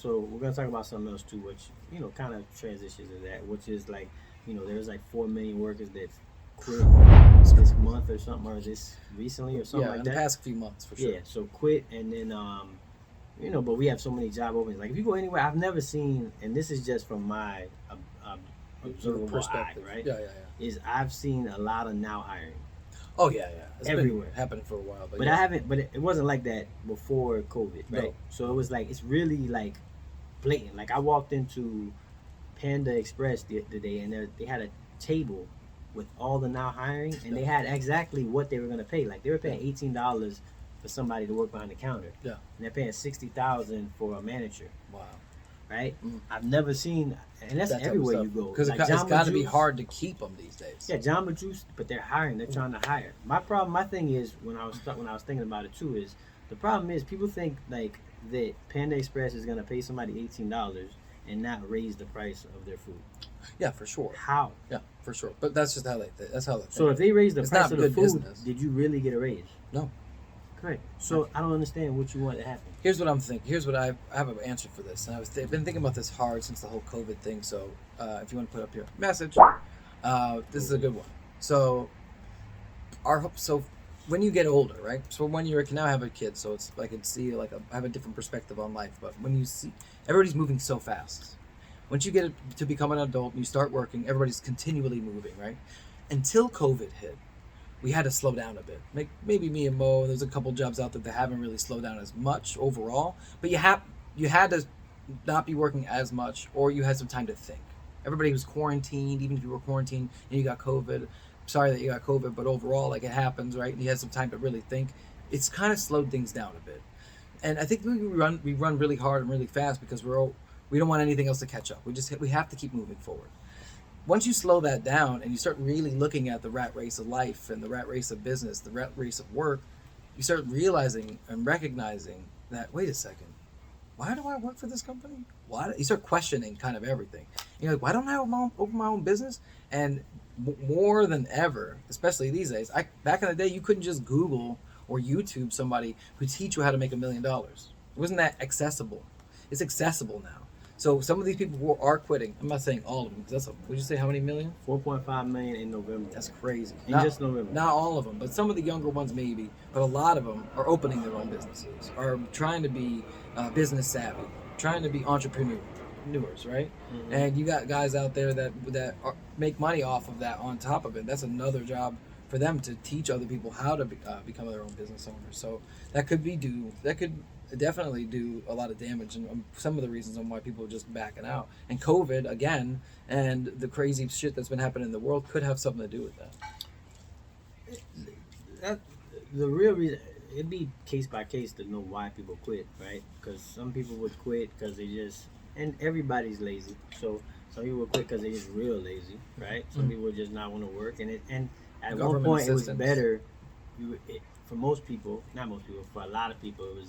So we're gonna talk about something else too, which kind of transitions to that, which is like there's like 4 million workers that quit this month or something, or this recently or something Yeah, like in the that. past few months for sure. Yeah, so quit, and then but we have so many job openings. Like if you go anywhere, I've never seen, and this is just from my Your observable eye, perspective. right? Yeah, yeah, yeah. Is I've seen a lot of now hiring Oh yeah, yeah. It's been everywhere. happening for a while, but But I yeah. haven't. But it wasn't like that before COVID, right? No. So it was like it's really like blatant. Like I walked into Panda Express the day, and they had a table with all the now hiring, and they had exactly what they were gonna pay. Like they were paying $18 for somebody to work behind the counter, Yeah. and they're paying 60,000 for a manager, Wow. right? Mm. I've never seen, and that's everywhere you go. Because Like it's got to be Juice, hard to keep them these days. yeah, Jamba Juice, but they're hiring. They're trying to hire. My thing is when I was thinking about it too is the problem is people think like that Panda Express is gonna pay somebody $18 and not raise the price of their food. Yeah, for sure. How? Yeah, for sure. But that's just how that's how they think. So if they raise the It's price not of the good food, business. did you really get a raise? No. Correct. So I don't understand what you want to happen. Here's what I'm thinking. Here's what I have an answer for this, and I've been thinking about this hard since the whole COVID thing. So if you want to put up your message, this is a good one. So so when you get older, right? So when you can now have a kid, so it's I can see I have a different perspective on life. But when you see everybody's moving so fast, once you get to become an adult and you start working, everybody's continually moving, right? Until COVID hit, we had to slow down a bit. Maybe me and Mo, there's a couple jobs out there that haven't really slowed down as much overall, but you had to not be working as much, or you had some time to think. Everybody was quarantined, even if you were quarantined and you got COVID. Sorry that you got COVID, but overall, like it happens, right? And you had some time to really think. It's kind of slowed things down a bit, and I think we run really hard and really fast because we don't want anything else to catch up. We have to keep moving forward. Once you slow that down and you start really looking at the rat race of life and the rat race of business, the rat race of work, you start realizing and recognizing that, wait a second, why do I work for this company? Why? You start questioning kind of everything. You're like, why don't I open my own business? And more than ever, especially these days, back in the day, you couldn't just Google or YouTube somebody who teach you how to make $1 million. It wasn't that accessible. It's accessible now. So some of these people who are quitting, I'm not saying all of them, because would you say how many million? 4.5 million in November. That's crazy. Just November. Not all of them, but some of the younger ones maybe. But a lot of them are opening their own businesses, are trying to be business savvy, trying to be entrepreneurs, right? Mm-hmm. And you got guys out there that make money off of that on top of it. That's another job for them to teach other people how to become their own business owners. So that could definitely do a lot of damage, and some of the reasons on why people are just backing out. And COVID again, and the crazy shit that's been happening in the world could have something to do with that. The real reason, it'd be case by case to know why people quit, right? Because some people would quit because and everybody's lazy. So some people would quit because they're just real lazy, right? Some people would just not want to work, and at one point it was better. For most people, not most people, for a lot of people, it was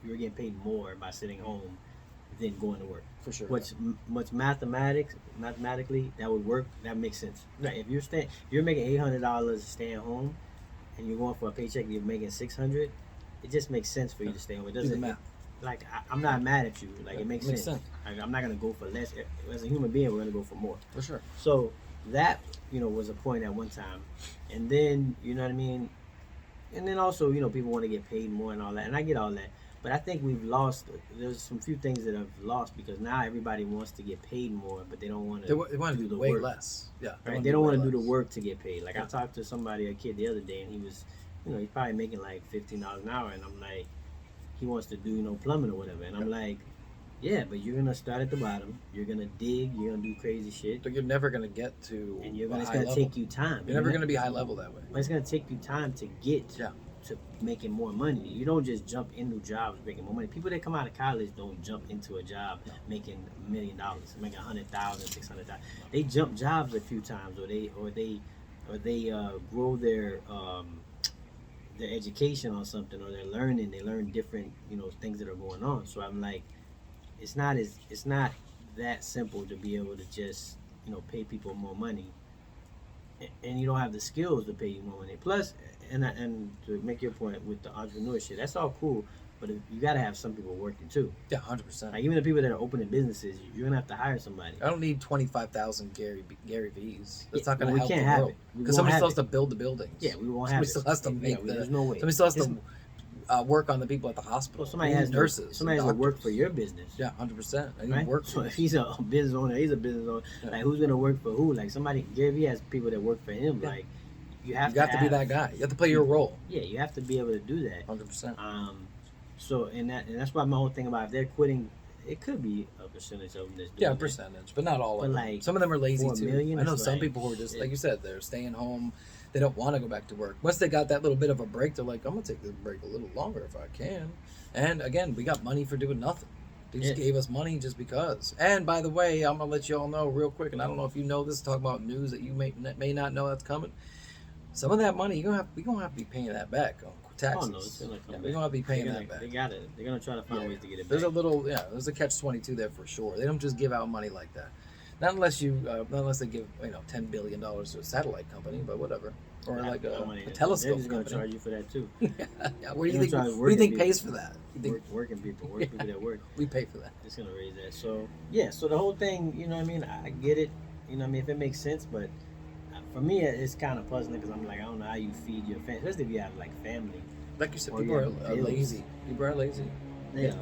you were getting paid more by sitting home than going to work. For sure. Which mathematically that would work. That makes sense. Right. If you're making $800 staying home, and you're going for a paycheck, you're making $600. It just makes sense for you to stay home. It doesn't. Like I'm not mad at you. Like it makes sense. Like, I'm not gonna go for less. As a human being, we're gonna go for more. For sure. So that was a point at one time, and then you know what I mean. And then also people want to get paid more and all that, and I get all that. But I think we've lost. There's some few things that have lost because now everybody wants to get paid more, but they don't want to. They want to do the way work. Less. Yeah. Right. They don't want to do the work to get paid. Like I talked to a kid the other day, and he was, he's probably making like $15 an hour, and I'm like, he wants to do plumbing or whatever, and I'm like, yeah, but you're gonna start at the bottom. You're gonna dig. You're gonna do crazy shit. But you're never gonna get to. And it's gonna take you time. You're never gonna be high level that way. But it's gonna take you time to get. to making more money. You don't just jump into jobs making more money. People that come out of college don't jump into a job making $1 million, making $100,000, $600,000. They jump jobs a few times, or they grow their education on something, or they're learning. They learn different things that are going on. So I'm like, it's not that simple to be able to just pay people more money, and you don't have the skills to pay you more money. Plus, and to make your point with the entrepreneurship, that's all cool. But you got to have some people working too. Yeah, 100%. Like even the people that are opening businesses, you're gonna have to hire somebody. I don't need 25,000 Gary V's. That's Yeah, not going we to help can't the have world. it. We Because won't somebody have still has it. to build the buildings. Yeah, we won't Somebody have still it. has to Yeah, make the. there's no way. Somebody still has It's- to work on the people at the hospital. Well, somebody We need has nurses. Somebody and has to work doctors. for your business. Yeah, 100%. I need Right? work. So if he's a business owner, he's a business owner. Yeah. Like who's gonna work for who? Like somebody, Gary Vee has people that work for him. Yeah. Like you have You got to be that guy. You have to play your role. Yeah, you have to be able to do that. 100%. So and that's why my whole thing about if they're quitting, it could be a percentage of them that's doing Yeah, a that. percentage, but not all But of them. like, Some of them are lazy for $1 too. million, I know it's some like- people who are just it- like you said, they're staying home. They don't want to go back to work. Once they got that little bit of a break, they're like, I'm gonna take this break a little longer if I can. And again, we got money for doing nothing. They just Yeah. gave us money just because. And by the way, I'm gonna let you all know real quick, and I don't know if you know this. Talk about news that you may not know that's coming. Some of that money we gonna have to be paying that back on taxes. Oh no, it's gonna come Yeah, back. we're gonna have to be paying They're that gonna- back. They got it. They're gonna try to find Yeah. ways to get it There's back. there's a catch-22 there for sure. They don't just give out money like that. Not unless they give $10 billion to a satellite company, but whatever, or like That a money, telescope They're just gonna company. charge you for that too. Yeah, what do you They're think? gonna try What do you working think people. pays for that? You think Working people that work. we pay for that? It's gonna raise that. So yeah, so the whole thing, you know what I mean? I get it. You know what I mean? If it makes sense, but for me, it's kind of puzzling because I'm like, I don't know how you feed your family, especially if you have like family. Like you said, Or people you are have bills. lazy. People are lazy. Yeah.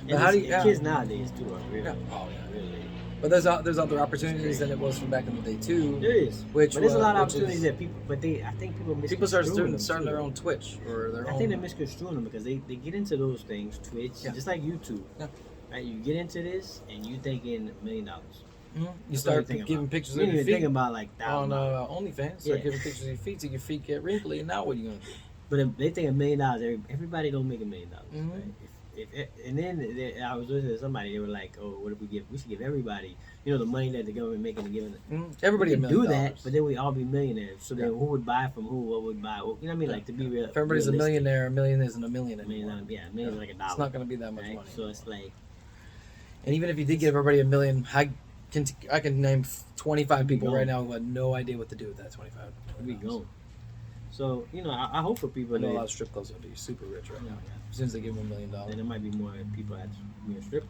But And how do you? and Yeah. kids nowadays too are really, Yeah. Oh, yeah. really. But there's other opportunities than it was from back in the day too. There is, Which but there's a lot of which is- opportunities that people, but I think people People start misconstruing them, starting too. their own Twitch or their I own. think they're misconstruing them because they get into those things, Twitch, Yeah. just like YouTube. Yeah. Right? You get into this and you thinking $1 million. Mhm. You That's what start you think giving about. pictures You of didn't your even feet think about like on $1,000. OnlyFans. Start Yeah. giving pictures of your feet till your feet get wrinkly, and now what are you gonna do? But if they think $1 million, everybody don't make $1 million. Mhm. Right? And then I was listening to somebody. They were like, "Oh, what if we give? We should give everybody, the money that the government making and giving." Everybody We $1 could million. do that, but then we all be millionaires. So then, Yeah. who would buy from who? What would buy? Well, you know what I mean? Like to be real. If everybody's a realistic. millionaire, a million isn't a million $1 anymore. million, yeah, $1 million is like $1. It's not going to be that much right? money. So it's like, And even if you did give everybody $1 million, I can name 25 people gone. right now who had no idea what to do with that 25. we go. So I hope for people I know a lot that, of strip clubs will be super rich right now Yeah. as soon as they give them $1 million. and there might be more people at strippers.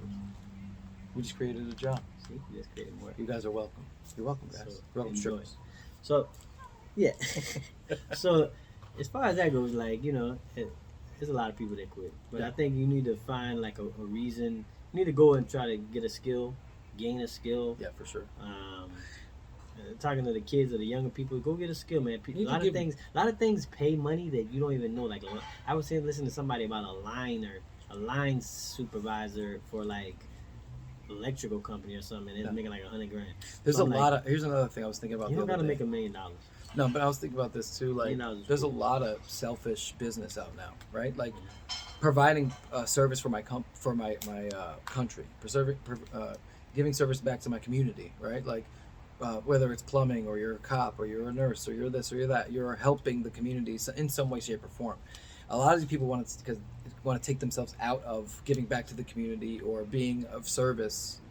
We just created a job. See, we just created more. You guys are welcome. You're welcome, guys. So, You're welcome, enjoy. strippers. So, yeah. So, as far as that goes, like, there's a lot of people that quit. But Yeah. I think you need to find, like, a reason. You need to go and try to get a skill, gain a skill. Yeah, for sure. Talking to the kids or the younger people, go get a skill, man. A You lot can of things pay money that you don't even know. Like, I was saying, listen to somebody about a line supervisor for, like, electrical company or something, and it's Yeah. making like $100,000. There's So a I'm lot of. Here's another thing I was thinking about. You the don't other gotta day. make $1 million. No, but I was thinking about this too. Like, $1 million is there's a cool. lot of selfish business out now, right? Like, providing service for my country, giving service back to my community, right? Like, whether it's plumbing or you're a cop or you're a nurse or you're this or you're that, you're helping the community in some way, shape, or form. A lot of these people want to take themselves out of giving back to the community or being of service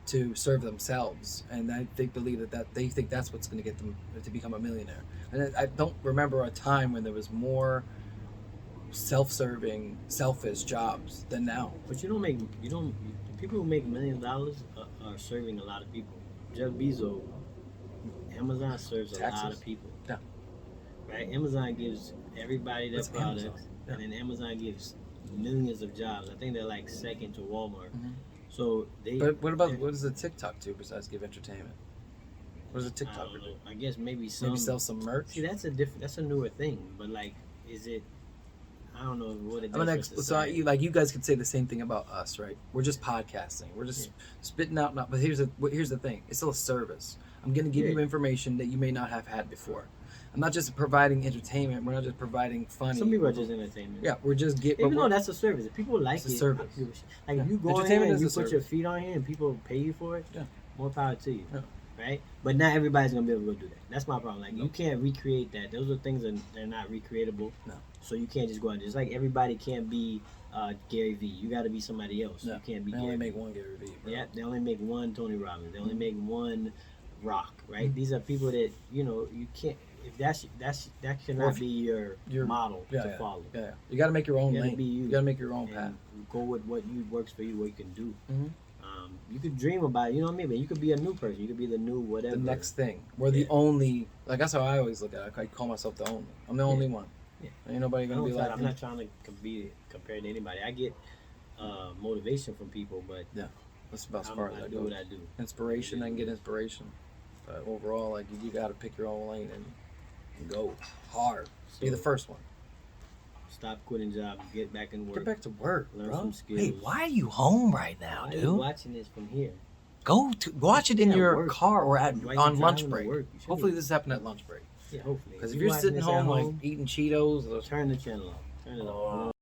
to serve themselves, and they believe that they think that's what's going to get them to become a millionaire. And I don't remember a time when there was more self-serving, selfish jobs than now. But the people who make $1 million are serving a lot of people. Jeff Bezos, Amazon serves a lot Taxes. of people. Yeah. Right? Amazon gives everybody their That's products, Amazon. Yeah. and then Amazon gives millions of jobs. I think they're like second to Walmart. Mhm. So But what does the TikTok do besides give entertainment? What does a I TikToker don't do? know. I guess maybe Maybe sell some merch. See, that's a newer thing. But like, is it? I don't know what it I mean, does for society. you guys could say the same thing about us, right? We're just podcasting. We're just spitting out. But here's the thing. It's still a service. I'm going to give you information that you may not have had before. I'm not just providing entertainment. We're not just providing funny. Some people are just entertainment. Yeah, we're just Even though that's a service, if people like It's a it, service. like Yeah. if you go in here Entertainment and you is a put your service. feet on here and people pay you for it, Yeah. more power to you, Yeah. right? But not everybody's gonna be able to go do that. That's my problem. Like you can't recreate that. Those are things that they're not recreatable. No. So you can't just go out. Just like everybody can't be Gary Vee. You got to be somebody else. No. You can't be. They Gary only Vee. make one Gary Vee. Bro. Yeah, they only make one Tony Robbins. They only Mhm. make one Rock, right? Mhm. These are people that you can't. if that Or cannot if be your model yeah, to yeah. follow. Yeah, you got to make your own You gotta lane. be you. You got to make your own And path. go with what you works for you, what you can do. Mhm. You could dream about it, you know what I mean? But you could be a new person. You could be the new whatever. The next thing. We're the Yeah. only. Like that's how I always look at it. I call myself the only. I'm the only one. Yeah. Ain't nobody gonna be like I'm me. not trying to be compared to anybody. I get motivation from people, but That's about as far as I I do go. what I do. Inspiration, I can get inspiration. But overall, like you got to pick your own lane and go hard. Be the So, first one. Stop quitting job. Get back in work. Get back to work, Learn bro. some skills. Hey, why are you home right now, Why are you dude? watching this from here? Go to watch it in Yeah, your work. car or Why you on driving lunch to break. work? You should Hopefully be- this happened at lunch break. Yeah, hopefully. Because if You you're watching sitting this at home like eating Cheetos, or turn the channel off. Turn it off.